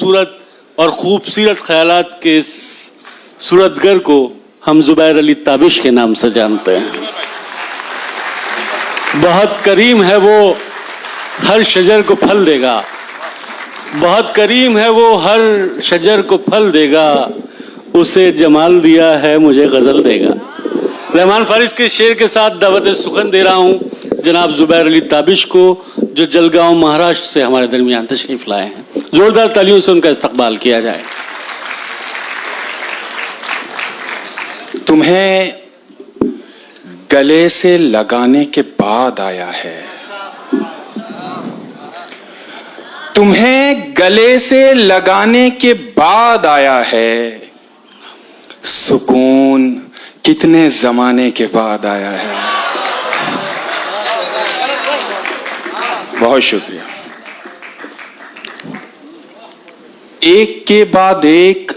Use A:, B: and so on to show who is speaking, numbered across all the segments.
A: खूबसूरत और खूबसूरत ख्यालात के इस सूरतगर को हम जुबैर अली ताबिश के नाम से जानते हैं। बहुत करीम है वो, हर शजर को फल देगा। बहुत करीम है वो, हर शजर को फल देगा। उसे जमाल दिया है, मुझे गजल देगा। रहमान फारिस के शेर के साथ दावत सुखन दे रहा हूं जनाब जुबैर अली ताबिश को, जो जलगांव महाराष्ट्र से हमारे दरमियान तशरीफ लाए हैं। जोरदार तालियों से उनका इस्तकबाल किया जाए।
B: तुम्हें गले से लगाने के बाद आया है, तुम्हें गले से लगाने के बाद आया है। सुकून कितने जमाने के बाद आया है। बहुत शुक्रिया। एक के बाद एक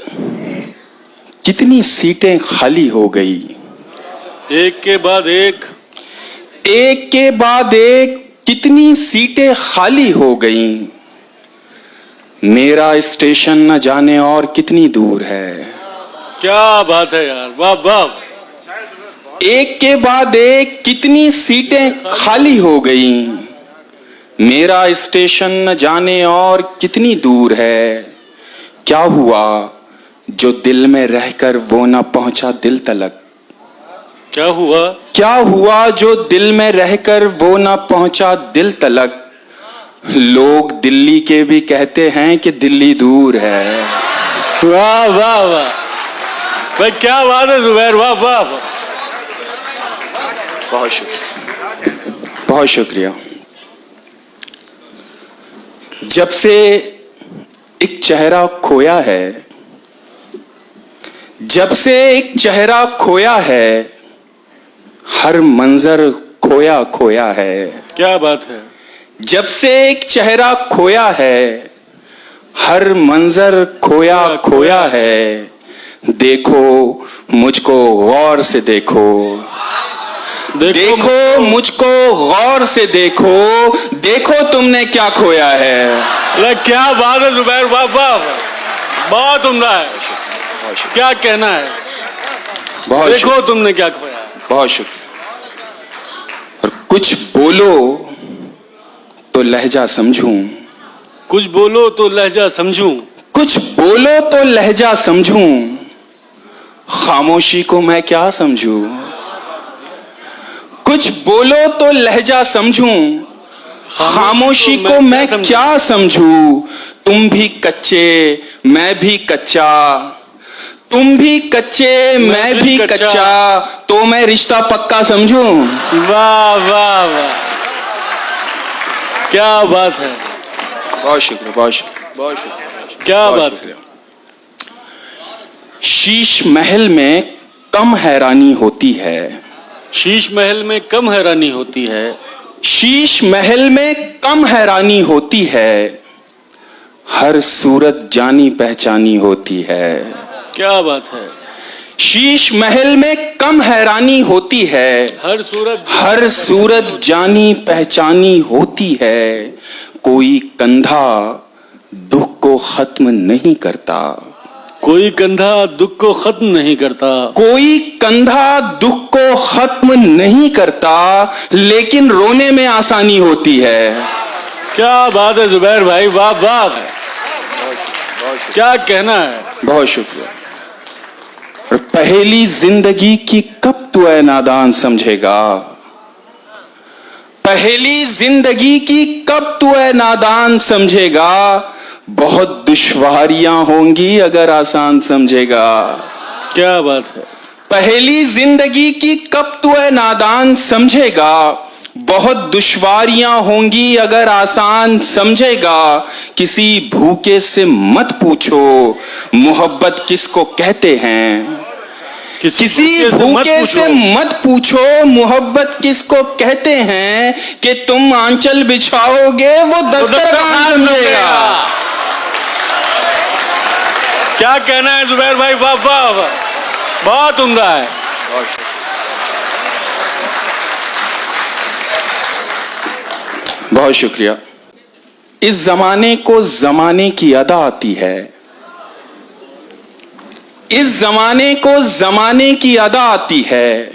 B: कितनी सीटें खाली हो गई।
A: एक के बाद एक
B: के बाद एक कितनी सीटें खाली हो गईं। मेरा स्टेशन न जाने और कितनी दूर है।
A: क्या बात है यार, वाह वाह।
B: एक के बाद एक कितनी सीटें खाली हो गईं। मेरा स्टेशन न जाने और कितनी दूर है। क्या हुआ जो दिल में रहकर वो न पहुंचा दिल तलक।
A: क्या हुआ?
B: क्या हुआ जो दिल में रहकर वो न पहुंचा दिल तलक। लोग दिल्ली के भी कहते हैं कि दिल्ली दूर है।
A: वाह वाह वाह भाई, क्या बात है जुबैर, वाह वाह।
B: बहुत शुक्रिया, बहुत शुक्रिया। जब से एक चेहरा खोया है, जब से एक चेहरा खोया है, हर मंजर खोया खोया है।
A: क्या बात है।
B: जब से एक चेहरा खोया है, हर मंजर खोया खोया है। देखो मुझको गौर से देखो, देखो मुझको गौर से देखो, देखो तुमने क्या खोया है।
A: क्या बात है जुबैर, वाह वाह, बहुत उम्दा है। क्या कहना है,
B: बहुत
A: देखो तुमने क्या खोया है।
B: बहुत शुक्रिया। और कुछ बोलो तो लहजा समझूं,
A: कुछ बोलो तो लहजा समझूं,
B: कुछ बोलो तो लहजा समझूं। खामोशी को मैं क्या समझूं। कुछ बोलो तो लहजा समझूं, खामोशी को मैं क्या समझूं। तुम भी कच्चे मैं भी कच्चा, तुम भी कच्चे मैं भी कच्चा, तो मैं रिश्ता पक्का समझूं।
A: वाह वाह वाह, क्या बात है।
B: बहुत शुक्रिया, बहुत शुक्रिया, बहुत शुक्रिया।
A: क्या बात है।
B: शीश महल में कम हैरानी होती है।
A: शीश महल में कम हैरानी होती है।
B: शीश महल में कम हैरानी होती है। हर सूरत जानी पहचानी होती है।
A: क्या बात है।
B: शीश महल में कम हैरानी होती है।
A: हर सूरत
B: जानी पहचानी होती है। कोई कंधा दुख को खत्म नहीं करता।
A: कोई कंधा दुख को खत्म नहीं करता।
B: कोई कंधा दुख को खत्म नहीं करता, लेकिन रोने में आसानी होती है।
A: क्या बात है जुबैर भाई, वाह वाह, क्या कहना है।
B: बहुत शुक्रिया। और पहेली जिंदगी की कब तू ऐ नादान समझेगा। पहेली जिंदगी की कब तू ऐ नादान समझेगा। बहुत दुश्वारियां होंगी अगर आसान समझेगा।
A: क्या बात है।
B: पहेली जिंदगी की कब तू ऐ नादान समझेगा। बहुत दुश्वारियां होंगी अगर आसान समझेगा। किसी भूखे से मत पूछो मोहब्बत किसको कहते हैं। किसी भूखे से मत पूछो मोहब्बत किसको कहते हैं। कि तुम आंचल बिछाओगे वो दस्तरखान समझेगा।
A: क्या कहना है जुबैर भाई, वाह वाह वाह, बहुत उम्दा है।
B: बहुत शुक्रिया। इस जमाने को जमाने की अदा आती है, इस जमाने को जमाने की अदा आती है,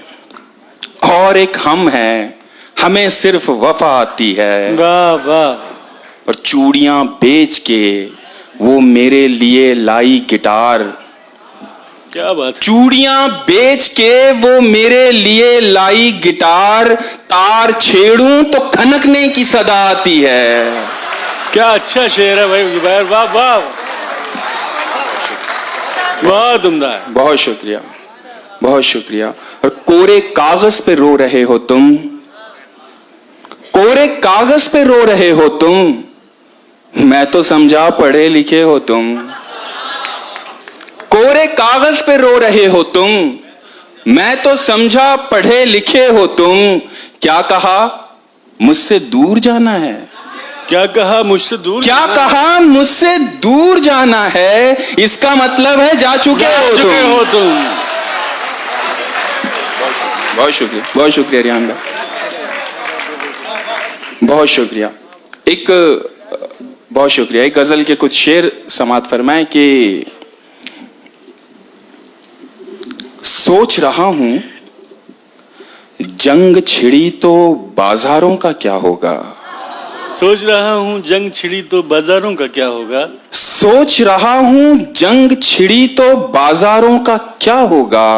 B: और एक हम हैं, हमें सिर्फ वफा आती है।
A: वाह वाह।
B: और चूड़ियां बेच के वो मेरे लिए लाई गिटार,
A: क्या बात है।
B: चूड़ियां बेच के वो मेरे लिए लाई गिटार, तार छेड़ूं तो खनकने की सदा आती है।
A: क्या अच्छा शेर है भाई जुबैर, वाह वाह, बहुत उम्दा है।
B: बहुत शुक्रिया, बहुत शुक्रिया। और कोरे कागज पे रो रहे हो तुम, कोरे कागज पे रो रहे हो तुम, मैं तो समझा पढ़े लिखे हो तुम। कोरे कागज पे रो रहे हो तुम, मैं तो समझा पढ़े लिखे हो तुम। क्या कहा मुझसे दूर जाना है,
A: क्या कहा मुझसे दूर,
B: क्या कहा मुझसे दूर जाना है, इसका मतलब है जा चुके हो तुम। बहुत शुक्रिया, बहुत शुक्रिया रियान भाई, बहुत शुक्रिया। बहुत शुक्रिया। एक गजल के कुछ शेर समात फरमाए कि सोच रहा हूं जंग छिड़ी तो बाजारों का क्या होगा,
A: सोच रहा हूँ जंग छिड़ी तो बाजारों का क्या होगा,
B: सोच रहा हूं जंग छिड़ी तो बाजारों का क्या होगा,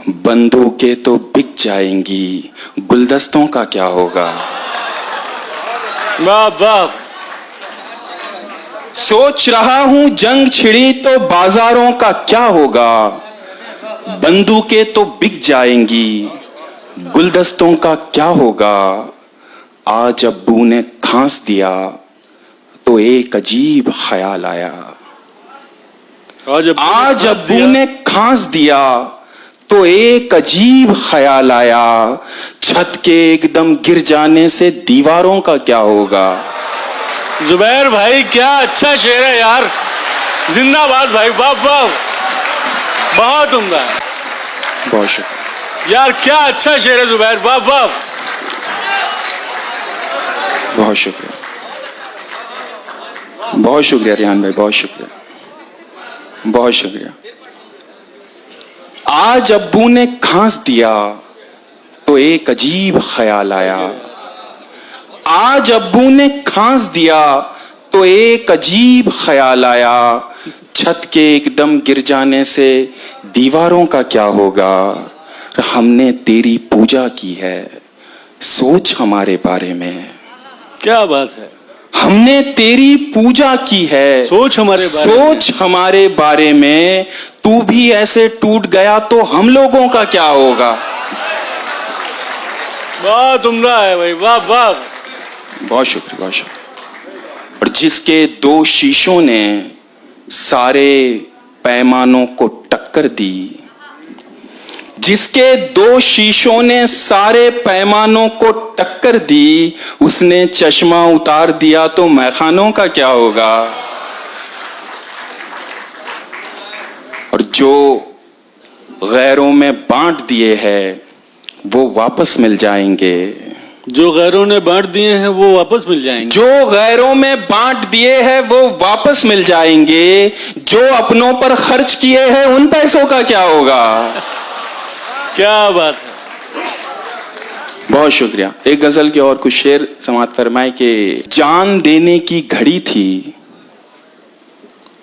B: बंदूकें तो बिक जाएंगी गुलदस्तों का क्या होगा।
A: वाह वाह।
B: सोच रहा हूं जंग छिड़ी तो बाजारों का क्या होगा, बंदूकें तो बिक जाएंगी गुलदस्तों का क्या होगा। आज अब्बू ने खांस दिया तो एक अजीब ख्याल आया, आज अब्बू ने खांस दिया तो एक अजीब ख्याल आया, छत के एकदम गिर जाने से दीवारों का क्या होगा।
A: जुबैर भाई क्या अच्छा शेर है यार, जिंदाबाद भाई, वाह वाह, बहुत उम्दा है।
B: बहुत शुक्रिया
A: यार, क्या अच्छा शेर है जुबैर, वाह वाह,
B: बहुत शुक्रिया, बहुत शुक्रिया रियान भाई, बहुत शुक्रिया, बहुत शुक्रिया। आज अब्बू ने खांस दिया तो एक अजीब ख्याल आया, आज अब्बू ने खांस दिया तो एक अजीब ख्याल आया, छत के एकदम गिर जाने से दीवारों का क्या होगा। हमने तेरी पूजा की है, सोच हमारे बारे में।
A: क्या बात है।
B: हमने तेरी पूजा की है,
A: सोच हमारे बारे में,
B: सोच हमारे बारे में। तू भी ऐसे टूट गया तो हम लोगों का क्या होगा।
A: बहुत उम्दा है भाई, वाह वाह,
B: बहुत शुक्रिया, बहुत शुक्रिया। और जिसके दो शीशों ने सारे पैमानों को टक्कर दी, जिसके दो शीशों ने सारे पैमानों को टक्कर दी, उसने चश्मा उतार दिया तो मैखानों का क्या होगा। और जो गैरों में बांट दिए हैं वो वापस मिल जाएंगे,
A: जो गैरों ने बांट दिए हैं वो वापस मिल जाएंगे,
B: जो गैरों में बांट दिए हैं वो वापस मिल जाएंगे, जो अपनों पर खर्च किए हैं उन पैसों का क्या होगा।
A: क्या बात है।
B: बहुत शुक्रिया। एक गजल के और कुछ शेर समात फरमाए कि जान देने की घड़ी थी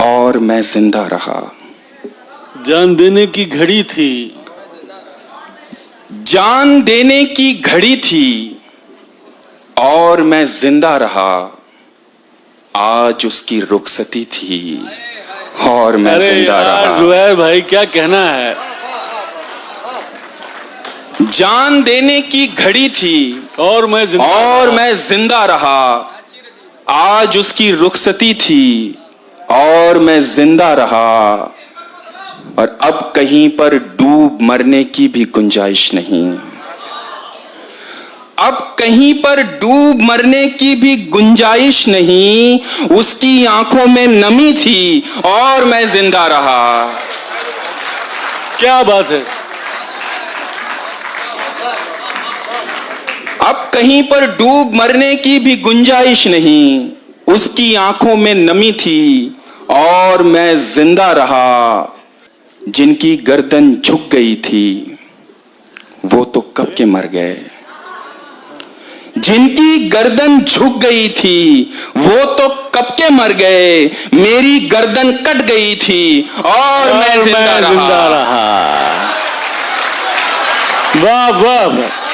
B: और मैं जिंदा रहा,
A: जान देने की घड़ी थी,
B: जान देने की घड़ी थी और मैं जिंदा रहा, आज उसकी रुखसती थी और मैं जिंदा रहा।
A: जुबैर भाई क्या कहना है।
B: जान देने की घड़ी थी
A: और मैं
B: जिंदा रहा, आज उसकी रुखसती थी और मैं जिंदा रहा। और अब कहीं पर डूब मरने की भी गुंजाइश नहीं, अब कहीं पर डूब मरने की भी गुंजाइश नहीं, उसकी आंखों में नमी थी और मैं जिंदा रहा।
A: क्या बात है।
B: अब कहीं पर डूब मरने की भी गुंजाइश नहीं, उसकी आंखों में नमी थी और मैं जिंदा रहा। जिनकी गर्दन झुक गई थी वो तो कब के मर गए। जिनकी गर्दन झुक गई थी वो तो कब के मर गए। मेरी गर्दन कट गई थी और मैं जिंदा रहा।
A: वाह वाह वाह,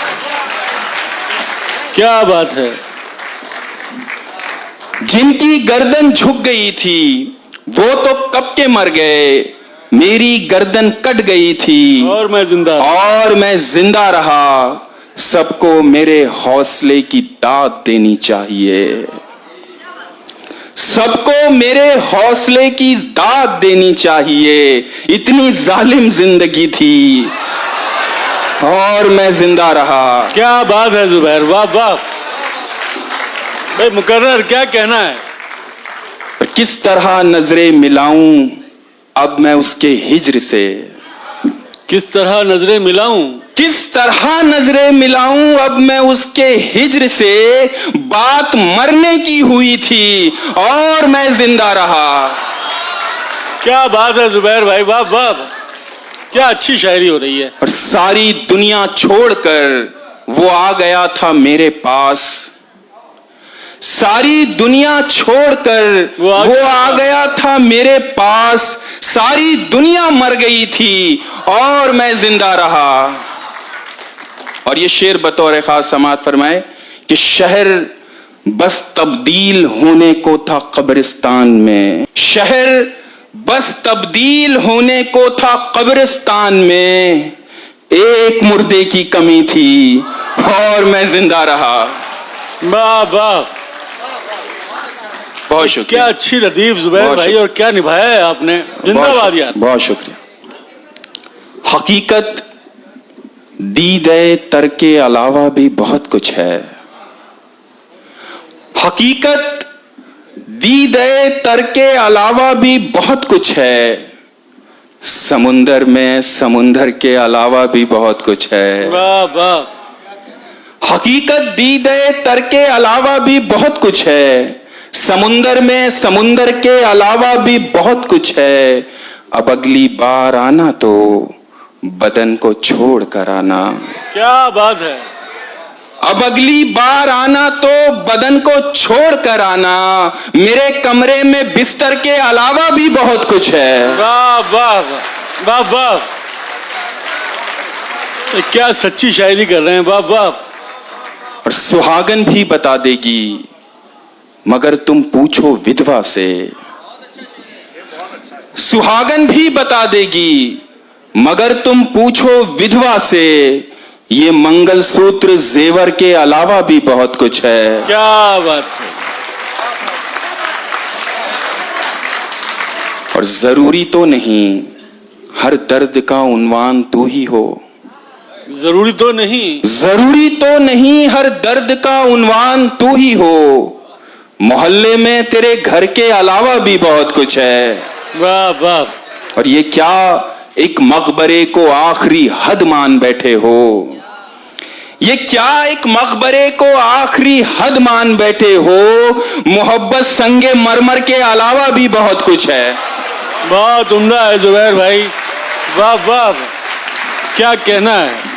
A: क्या बात है।
B: जिनकी गर्दन झुक गई थी वो तो कब के मर गए। मेरी गर्दन कट गई थी
A: और मैं जिंदा
B: रहा। सबको मेरे हौसले की दाद देनी चाहिए। सबको मेरे हौसले की दाद देनी चाहिए। इतनी जालिम जिंदगी थी और मैं जिंदा रहा।
A: क्या बात है जुबैर, वाह वाह भाई। मुकर्रर क्या कहना है।
B: किस तरह नजरें मिलाऊं अब मैं उसके हिज्र से।
A: किस तरह नजरें मिलाऊं,
B: किस तरह नजरें मिलाऊं अब मैं उसके हिज्र से। बात मरने की हुई थी और मैं जिंदा रहा।
A: क्या बात है जुबैर भाई, वाह वाह, क्या अच्छी शायरी हो रही है।
B: और सारी दुनिया छोड़कर वो आ गया था मेरे पास। सारी दुनिया छोड़कर वो आ गया था मेरे पास। सारी दुनिया मर गई थी और मैं जिंदा रहा। और ये शेर बतौर खास समाअत फरमाए कि शहर बस तब्दील होने को था कब्रिस्तान में। शहर बस तब्दील होने को था कब्रिस्तान में। एक मुर्दे की कमी थी और मैं जिंदा रहा।
A: वाह वाह,
B: बहुत शुक्रिया।
A: क्या अच्छी लतीफ जुबैर भाई, और क्या निभाया है आपने। जिंदाबाद यार,
B: बहुत शुक्रिया। हकीकत दीदे तर के अलावा भी बहुत कुछ है। हकीकत दीदे तर के अलावा भी बहुत कुछ है। समुंदर में समुंदर के अलावा भी बहुत कुछ है।
A: वाह वाह।
B: हकीकत दीदे तर के अलावा भी बहुत कुछ है। समुंदर में समुंदर के अलावा भी बहुत कुछ है। अब अगली बार आना तो बदन को छोड़ कर आना।
A: क्या बात है।
B: अब अगली बार आना तो बदन को छोड़ कर आना। मेरे कमरे में बिस्तर के अलावा भी बहुत कुछ है।
A: वाह वाह वाह वाह, क्या सच्ची शायरी कर रहे हैं, वाह वाह।
B: और सुहागन भी बता देगी मगर तुम पूछो विधवा से। सुहागन भी बता देगी मगर तुम पूछो विधवा से। ये मंगलसूत्र जेवर के अलावा भी बहुत कुछ है।
A: क्या बात है।
B: और जरूरी तो नहीं हर दर्द का उन्वान तू ही हो।
A: जरूरी तो नहीं,
B: जरूरी तो नहीं हर दर्द का उन्वान तू ही हो। मोहल्ले में तेरे घर के अलावा भी बहुत कुछ है।
A: वाह वाह।
B: और ये क्या एक मकबरे को आखिरी हद मान बैठे हो। ये क्या एक मकबरे को आखिरी हद मान बैठे हो। मोहब्बत संगे मरमर के अलावा भी बहुत कुछ है।
A: बहुत उम्दा है जुबैर भाई, वाह वाह, क्या कहना है।